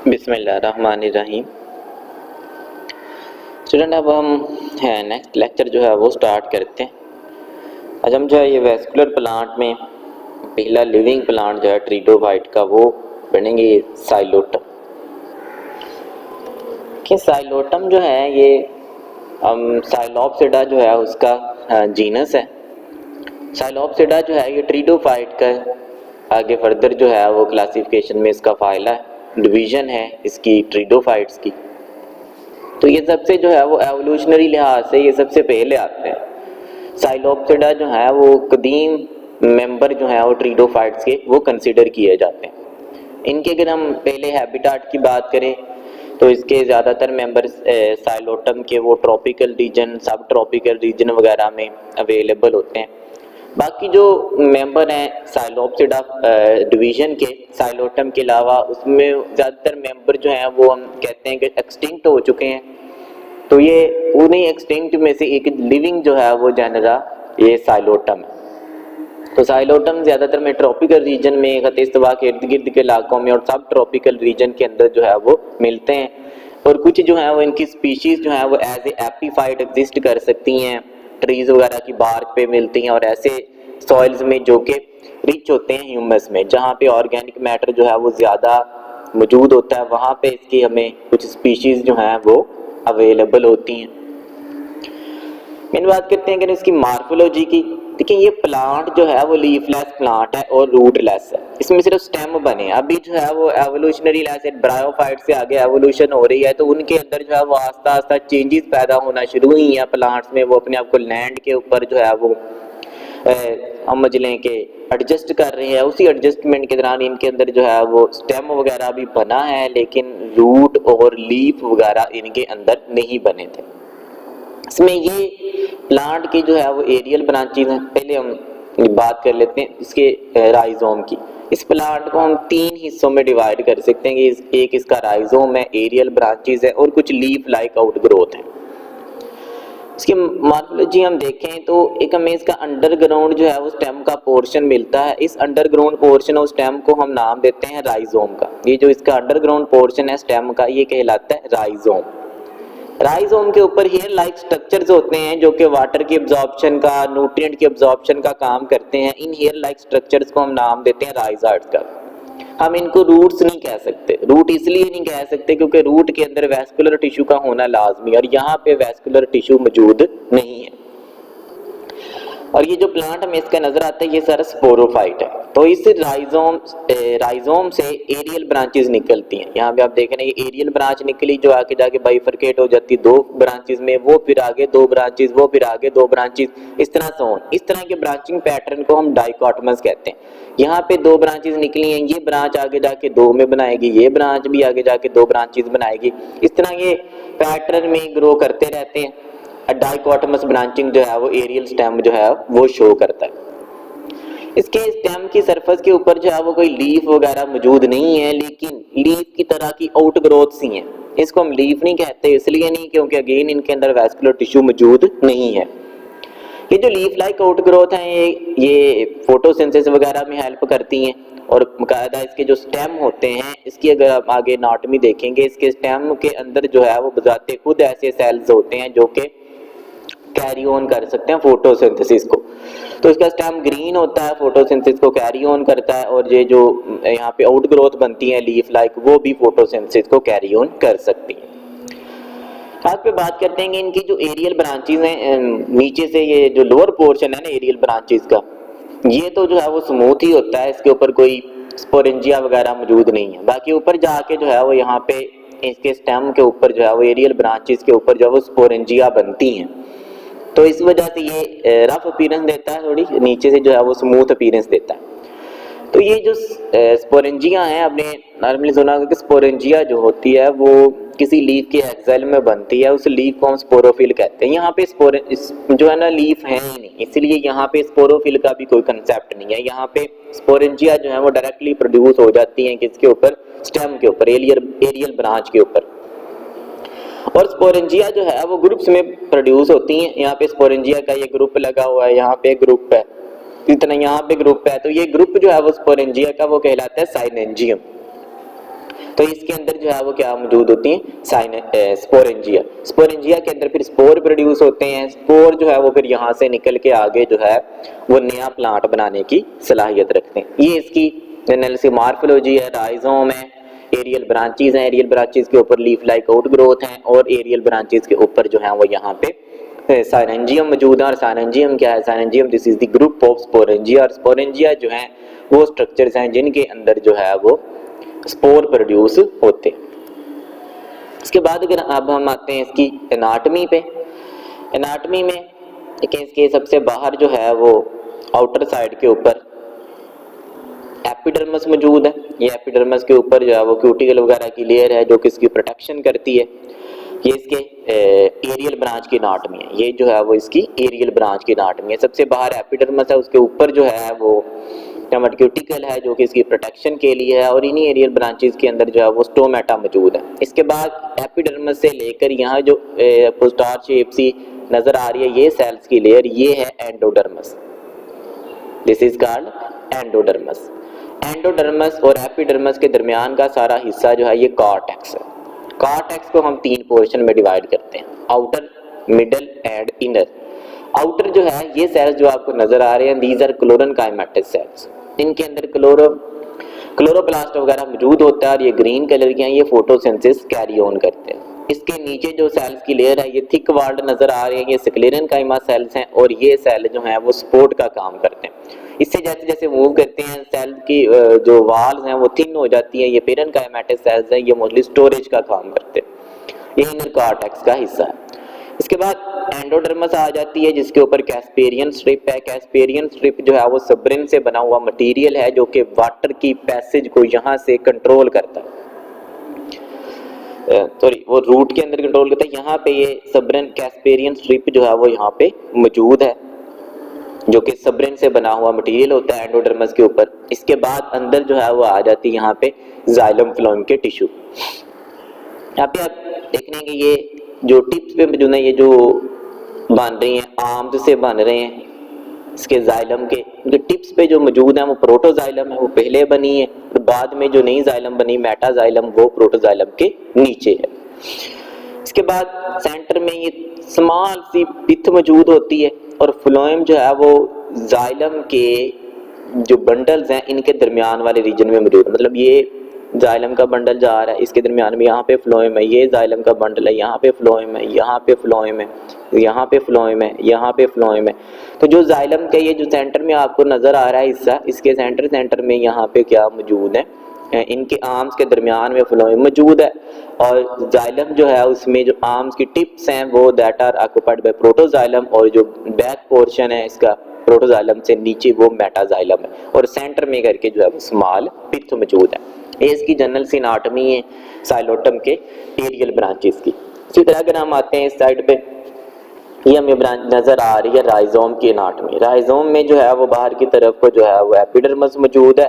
बिस्मिल्लाहिर्रहमानिर्रहीम। स्टूडेंट, अब हम नेक्स्ट लेक्चर जो है वो स्टार्ट करते हैं। आज हम जो है ये वेस्कुलर प्लांट में पहला लिविंग प्लांट जो है ट्रीडोफाइट का वो पढ़ेंगे साइलोटम। कि साइलोटम जो है ये साइलोप्सिडा जो है उसका जीनस है। साइलोप्सिडा जो है ये ट्रीडोफाइट का आगे फर्दर जो है वो क्लासिफिकेशन में इसका फाइला है, डिवीजन है इसकी ट्रीडोफाइट्स की। तो ये सबसे जो है वो एवोल्यूशनरी लिहाज से ये सबसे पहले आते हैं। साइलोप्सिडा जो है वो कदीम मेंबर जो है वो ट्रीडोफाइट्स के वो कंसिडर किए जाते हैं। इनके अगर हम पहले हैबिटाट की बात करें तो इसके ज़्यादातर मेंबर्स साइलोटम के वो ट्रॉपिकल रीजन, सब ट्रॉपिकल रीजन वगैरह में अवेलेबल होते हैं। बाकी जो मेंबर हैं साइलोप्सिडा डिवीजन के साइलोटम के अलावा उसमें ज़्यादातर मेंबर जो हैं वो हम कहते हैं कि एक्सटिंक्ट हो चुके हैं। तो ये उन्हीं एक्सटिंक्ट में से एक लिविंग जो है वो जनरा ये साइलोटम है। तो साइलोटम ज़्यादातर में ट्रॉपिकल रीजन में खत इस्तवा के इर्द गिर्द के इलाकों में और सब ट्रॉपिकल रीजन के अंदर जो है वो मिलते हैं। और कुछ जो है वो इनकी स्पीशीज़ जो है वो एज ए एपीफाइट एग्जिस्ट कर सकती हैं, ट्रीज वगैरह की बार्क पे मिलती हैं और ऐसे सॉइल्स में जो कि रिच होते हैं ह्यूमस में, जहाँ पे ऑर्गेनिक मैटर जो है वो ज़्यादा मौजूद होता है, वहाँ पे इसकी हमें कुछ स्पीशीज़ जो हैं वो अवेलेबल होती हैं। मेन बात करते हैं कि इसकी मार्फोलॉजी की। देखिए ये प्लांट जो है वो लीफलेस प्लांट है और रूटलेस है, इसमें सिर्फ स्टेम बने हैं। अभी जो है वो एवोल्यूशनरी लाइफ ब्रायोफाइट से आगे एवोल्यूशन हो रही है, तो उनके अंदर जो है वो आस्ता आस्ता चेंजेस पैदा होना शुरू हुई हैं प्लांट्स में। वो अपने आप को लैंड के ऊपर जो है वो समझ लें कि एडजस्ट कर रहे हैं। उसी एडजस्टमेंट के दौरान इनके अंदर जो है वो स्टेम वगैरह भी बना है, लेकिन रूट और लीफ वगैरह इनके अंदर नहीं बने थे। इसमें ये प्लांट की जो है वो एरियल ब्रांचेज हैं। पहले हम बात कर लेते हैं इसके राइजोम की। इस प्लांट को हम तीन हिस्सों में डिवाइड कर सकते हैं कि एक इसका राइजोम है, एरियल ब्रांचेज है और कुछ लीफ लाइक आउटग्रोथ है। इसकी मॉर्फोलॉजी हम देखें तो एक हमें इसका अंडरग्राउंड जो है वो स्टेम का पोर्शन मिलता है। इस अंडरग्राउंड पोर्शन ऑफ स्टेम को हम नाम देते हैं राइजोम का। ये जो इसका अंडरग्राउंड पोर्शन है स्टेम का ये कहलाता है राइजोम। राइजोम के ऊपर हेयर लाइक स्ट्रक्चर्स होते हैं जो कि वाटर की एब्जॉर्प्शन का, न्यूट्रिएंट की एब्जॉर्प्शन का काम करते हैं। इन हेयर लाइक स्ट्रक्चर्स को हम नाम देते हैं राइजार्ड्स का। हम इनको रूट्स नहीं कह सकते। रूट इसलिए नहीं कह सकते क्योंकि रूट के अंदर वैस्कुलर टिश्यू का होना लाजमी और यहाँ पे वैस्कुलर टिश्यू मौजूद नहीं है। और ये जो प्लांट हमें इसका नजर आता है ये सारा स्पोरोफाइट है। तो इस राइजोम से एरियल ब्रांचेस निकलती हैं। यहाँ पे आप देख रहे हैं ये एरियल ब्रांच निकली जो आगे जाके बाइफरकेट हो जाती है दो ब्रांचेस में, वो फिर आगे दो ब्रांचेस, वो फिर आगे दो ब्रांचेस, इस तरह से हों। इस तरह के ब्रांचिंग पैटर्न को हम डाइकोटमस कहते हैं। यहाँ पे दो ब्रांचेस निकली हैं, ये ब्रांच आगे जाके दो में बनाएगी, ये ब्रांच भी आगे जाके दो ब्रांचेस बनाएगी। इस तरह ये पैटर्न में ग्रो करते रहते हैं। डाइकोटमस ब्रांचिंग जो है वो एरियल स्टेम जो है वो शो करता है। इसके स्टेम की सरफेस के ऊपर जो है वो कोई लीफ वगैरह मौजूद नहीं है, लेकिन लीफ की तरह की आउटग्रोथ्स ही हैं। इसको हम लीफ नहीं कहते, इसलिए नहीं क्योंकि अगेन इनके अंदर वैस्कुलर टिश्यू मौजूद नहीं है। ये जो लीफ लाइक आउटग्रोथ हैं ये फोटोसिंथेसिस वगैरह में हेल्प करती हैं और बाकायदा इसके जो स्टेम होते हैं इसकी अगर आप आगे एनाटॉमी देखेंगे, इसके स्टेम के अंदर जो है वो बजाते खुद ऐसे सेल्स होते हैं जो कि कैरी ऑन कर सकते हैं फोटोसिंथेसिस को। तो इसका स्टेम ग्रीन होता है, फोटोसिंथेसिस को कैरी ऑन करता है और ये जो यहाँ पे आउटग्रोथ बनती है लीफ लाइक वो भी फोटोसिंथेसिस को कैरी ऑन कर सकती है। आज पे बात करते हैं कि इनकी जो एरियल ब्रांचेस हैं, नीचे से ये जो लोअर पोर्शन है ना एरियल ब्रांचेस का, ये तो जो है वो स्मूथ ही होता है, इसके ऊपर कोई स्पोरेंजिया वगैरह मौजूद नहीं है। बाकी ऊपर जाके जो है वो यहाँ पे इसके स्टेम के ऊपर जो है वो एरियल ब्रांचेस के ऊपर जो है वो स्पोरेंजिया बनती हैं। तो इस वजह से ये रफ अपीयरेंस देता है, थोड़ी नीचे से जो है वो स्मूथ अपीयरेंस देता है। तो ये जो स्पोरेंजिया हैं, आपने नॉर्मली सुना होगा कि स्पोरेंजिया जो होती है वो किसी लीफ के एक्सेल में बनती है, उस लीफ को हम स्पोरोफिल कहते हैं। यहाँ पे जो है ना लीफ है ही नहीं, इसलिए यहाँ पे स्पोरोफिल का भी कोई कंसेप्ट नहीं है। यहाँ पे स्पोरेंजिया जो है वो डायरेक्टली प्रोड्यूस हो जाती हैं किसके ऊपर, स्टेम के ऊपर, एरियल ब्रांच के ऊपर। और स्पोरेंजिया जो है वो ग्रुप्स में प्रोड्यूस होती हैं। यहाँ पे स्पोरेंजिया का ये ग्रुप लगा हुआ है, यहाँ पे ग्रुप है, इतना यहाँ पे ग्रुप है। तो ये ग्रुप जो है वो स्पोरेंजिया का वो कहलाता है साइनेंजियम। तो इसके अंदर जो है वो क्या मौजूद होती है, स्पोरेंजिया। स्पोरेंजिया के अंदर फिर स्पोर प्रोड्यूस होते हैं। स्पोर जो है वो फिर यहाँ से निकल के आगे जो है वो नया प्लांट बनाने की सलाहियत रखते हैं। ये इसकी एनालिसिस मॉर्फोलॉजी है। राइजोम है, एरियल ब्रांचेस हैं, एरियल ब्रांचेस के ऊपर लीफ लाइक आउट ग्रोथ हैं, और एरियल ब्रांचेस के ऊपर जो है वो यहाँ पे साइरेंजियम मौजूद है। और साइरेंजियम क्या है? साइरेंजियम this is the group of sporangia. और स्पोरेंजिया जो है वो स्ट्रक्चर्स हैं जिनके अंदर जो है वो स्पोर प्रोड्यूस होते हैं। इसके बाद अगर अब हम आते हैं इसकी एनाटमी पे। एनाटमी में इसके सबसे बाहर जो है वो आउटर साइड के ऊपर एपिडर्मिस मौजूद है। ये एपिडर्मिस के ऊपर जो है वो क्यूटिकल वगैरह की लेयर है जो कि इसकी प्रोटेक्शन करती है। ये इसके एरियल ब्रांच की एनाटमी है। ये जो है वो इसकी एरियल ब्रांच की एनाटमी है। सबसे बाहर एपिडर्मिस है, उसके ऊपर जो है वो क्यूटिकल है जो कि इसकी प्रोटेक्शन के लिए है, और इन्हीं एरियल ब्रांचेस के अंदर जो है वो स्टोमेटा मौजूद है। इसके बाद एपिडर्मिस से लेकर यहाँ जो पोस्टार शेप सी नजर आ रही है ये सेल्स की लेयर, ये है endodermis. This is called endodermis. Endodermis और एपिडर्मिस के दरमियान का सारा हिस्सा जो है ये कॉर्टेक्स है। कॉर्टेक्स को हम 3 पोर्शन में डिवाइड करते हैं, outer, middle and inner. Outer जो है ये सेल्स जो आपको नजर आ रहे हैं, दीज आर क्लोरेनकाइमेटिक सेल्स। इनके अंदर क्लोरोप्लास्ट वगैरह मौजूद होता है और ये ग्रीन कलर के हैं, ये फोटोसिंथेसिस कैरी ऑन करते हैं। इसके नीचे जो सेल्स की लेयर है ये थिक वॉल्ड नजर आ रही है, ये स्क्लेरेनकाइमा सेल्स हैं, और ये सेल जो हैं वो सपोर्ट का काम करते हैं। इससे जैसे जैसे मूव करते हैं सेल की जो वाल्स हैं वो थिन हो जाती है। ये पेरेनकाइमेटिक सेल्स हैं, ये मोस्टली स्टोरेज का काम करते हैं। ये इनर कॉर्टेक्स का हिस्सा है। इसके बाद एंडोडर्मिस आ जाती है जिसके ऊपर कैस्पेरियन स्ट्रिप है। कैस्पेरियन स्ट्रिप जो है वो सब्रिन से बना हुआ मटेरियल है जो कि वाटर की पैसेज को यहाँ से कंट्रोल करता है, सॉरी वो रूट के अंदर कंट्रोल करता है। यहाँ पे ये सब्रिन कैस्पेरियन स्ट्रिप जो है वो यहाँ पे मौजूद है जो कि सब्रिन से बना हुआ मटेरियल होता है एंडोडर्मिस के ऊपर। इसके बाद अंदर जो है वो आ जाती है यहाँ पे जाइलम फ्लोएम के टिश्यू। यहाँ पे आप देखने के ये जो टिप्स पे मौजूद है, ये जो बन रही हैं आर्म्स से बन रहे हैं, इसके जाइलम के जो टिप्स पे जो मौजूद है वो प्रोटोजाइलम है, वो पहले बनी है, और बाद में जो नई जाइलम बनी मेटाजाइलम वो प्रोटोजाइलम के नीचे है। इसके बाद सेंटर में ये स्मॉल सी पिथ मौजूद होती है, और फ्लोएम जो है वो जाइलम के जो बंडल्स हैं इनके दरमियान वाले रीजन में मौजूद है। मतलब ये जाइलम का बंडल जा रहा है, इसके दरमियान में यहाँ पे फ्लोएम है, ये जाइलम का बंडल है, यहाँ पे फ्लोएम है, यहाँ पे फ्लोएम है, यहाँ पे फ्लोएम है, यहाँ पे फ्लोएम है। तो जो जाइलम का ये जो सेंटर में आपको नजर आ रहा है हिस्सा, इसके सेंटर में यहाँ पे क्या मौजूद है, इनके आर्म्स के दरमियान में फ्लोएम मौजूद है, और जाइलम जो है उसमें जो आर्म्स की टिप्स हैं वो that are occupied by protoxylem, और जो बैक पोर्शन है इसका प्रोटोजाइलम से नीचे वो मेटाजाइलम है, और सेंटर में करके जो है वो स्मॉल पिथ मौजूद है। ये इसकी जनरल सी एनाटमी है साइलोटम के एरियल ब्रांचेस की। इसी तरह अगर हम आते हैं इस साइड पे, ये हमें ब्रांच नजर आ रही है राइजोम की एनाटमी। राइजोम में जो है वो बाहर की तरफ को जो है वो एपिडर्मिस मौजूद है।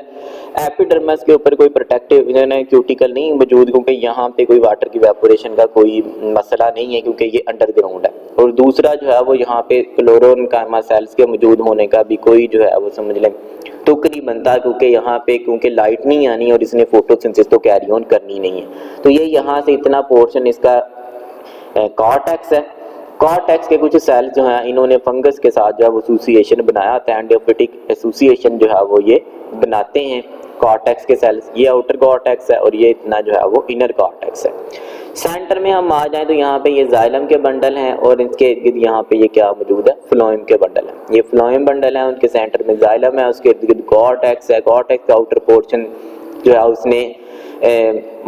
एपिडर्मिस के ऊपर कोई प्रोटेक्टिव क्यूटिकल नहीं मौजूद, क्योंकि यहाँ पे कोई वाटर की वेपोरेशन का कोई मसला नहीं है क्योंकि ये अंडरग्राउंड है। और दूसरा जो है वो यहाँ पे क्लोरोनकाइमा सेल्स के मौजूद होने का भी कोई जो है वो समझ लें तुक नहीं बनता, क्योंकि यहाँ पे क्योंकि लाइट नहीं आनी और इसने फोटोसिंथेसिस तो कैरी ऑन करनी नहीं है। तो ये यहाँ से इतना पोर्शन इसका कॉर्टेक्स है। कॉर्टेक्स के कुछ सेल्स जो हैं इन्होंने फंगस के साथ जो है एसोसिएशन बनाया था, एंडोफिटिक एसोसिएशन जो है वो ये बनाते हैं कॉर्टेक्स के सेल्स। ये आउटर कॉर्टेक्स है और ये इतना जो है वो इनर कॉर्टेक्स है। सेंटर में हम आ जाएं तो यहाँ पे ये जाइलम के बंडल हैं, और इसके इर्द गिर्द यहाँ पे ये क्या मौजूद है, फ्लोएम के बंडल है। ये फ्लोएम बंडल है, उनके सेंटर में जाइलम है, उसके इर्द गिर्द कॉर्टेक्स है। कॉर्टेक्स का आउटर पोर्शन जो है उसने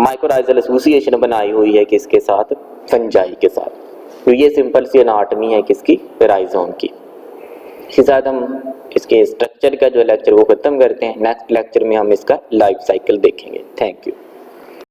माइकोराइजल एसोसिएशन बनाई हुई है किसके साथ, फंजाई के साथ। तो ये सिंपल सी एनाटमी है किसकी, राइजोम की। इसके साथ हम इसके स्ट्रक्चर का जो लेक्चर वो खत्म करते हैं। नेक्स्ट लेक्चर में हम इसका लाइफ साइकिल देखेंगे। Thank you.